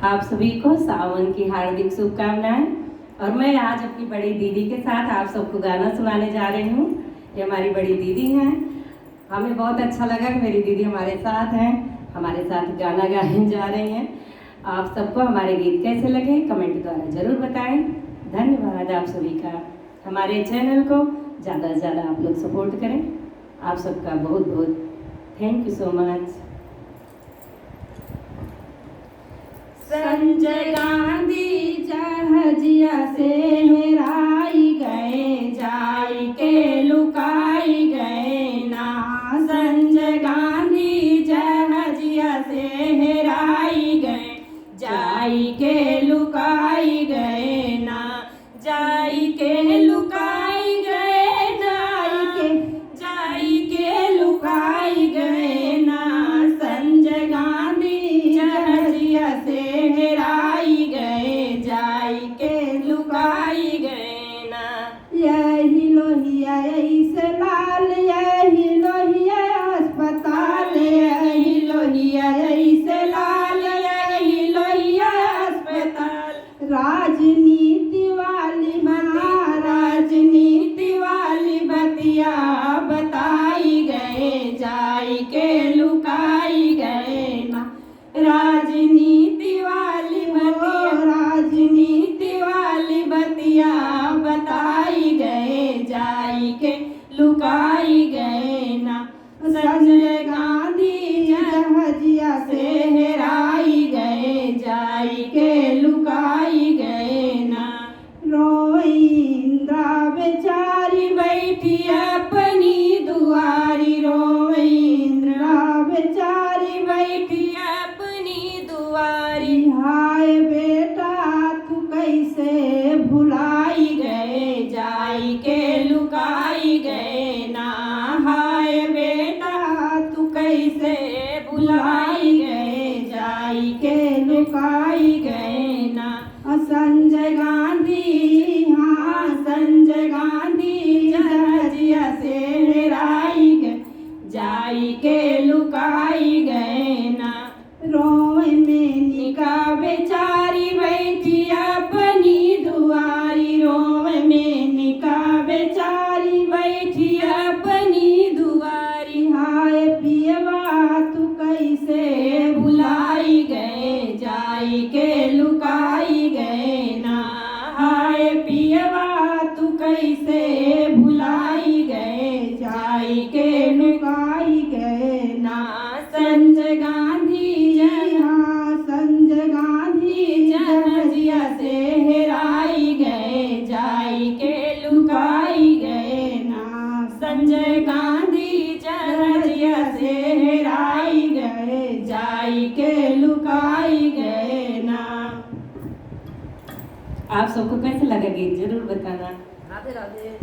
आप सभी को सावन की हार्दिक शुभकामनाएं। और मैं आज अपनी बड़ी दीदी के साथ आप सबको गाना सुनाने जा रही हूँ। ये हमारी बड़ी दीदी हैं। हमें बहुत अच्छा लगा कि मेरी दीदी हमारे साथ हैं, हमारे साथ गाना गाने जा रही हैं। आप सबको हमारे गीत कैसे लगे कमेंट द्वारा ज़रूर बताएं। धन्यवाद आप सभी का। हमारे चैनल को ज़्यादा से ज़्यादा आप लोग सपोर्ट करें। आप सबका बहुत बहुत thank you so much. Sanjay Gandhi जहाजिया से हेराई गए, जाई के लुकाई गए ना। संजय गांधी जहाजिया से हेराई गए, जाई के लुकाई गए ना। जाई के लुकाई गए ना, जाई के लुकाई गए ना। संजय गांधी जहाजिया से हेराई गए, जाई के लुकाई गए ना। यही लोहिया ऐसे लाल, यही लोहिया अस्पताल, यही लोहिया ऐसे लाल, यही लोहिया अस्पताल। राजनीति वाली बतिया, राजनीति वाली बतिया बताई गए, जाई के लुकाई गए ना। राजनीति वाली बतिया, राजनीति वाली बतिया बताई गए, जाई के लुकाई गए ना। संजय गांधी जहाजिया से हेराई गए, जाई के लुकाई गए ना। रोई इंद्रा बेचारी बैठी अपनी दुआरी, रोई इंद्रा बेचारी बैठी अपनी दुआरी। हाय बेटा तू कैसे भुलाई गए, जाई के लुकाई गए ना। हाय बेटा तू कैसे भुलाई गए, जाई के लुकाई गए ना। संजय गांधी, हाँ संजय गांधी जहाजिया से हेराई गए, जाई के लुकाई गए ना। रोए मेनिका बेचारी बैठी अपनी दुआरी, रोए मेनिका बेचारी बैठी अपनी दुआरी। हाय पियवा तू कैसे भुलाई गए, जाई के लुकाई गए ना। हाय पियवा तू कैसे भुलाई गए, जाई के लुकाई गए ना। संजय गांधी, हाँ संजय गांधी जहाजिया से हेराई गए, जाई के लुकाई गए ना। संजय गांधी जहाजिया से हेराई गए, जाई के लुकाई गए ना। आप सबको कैसे लगा गीत जरूर बताना। राधे राधे।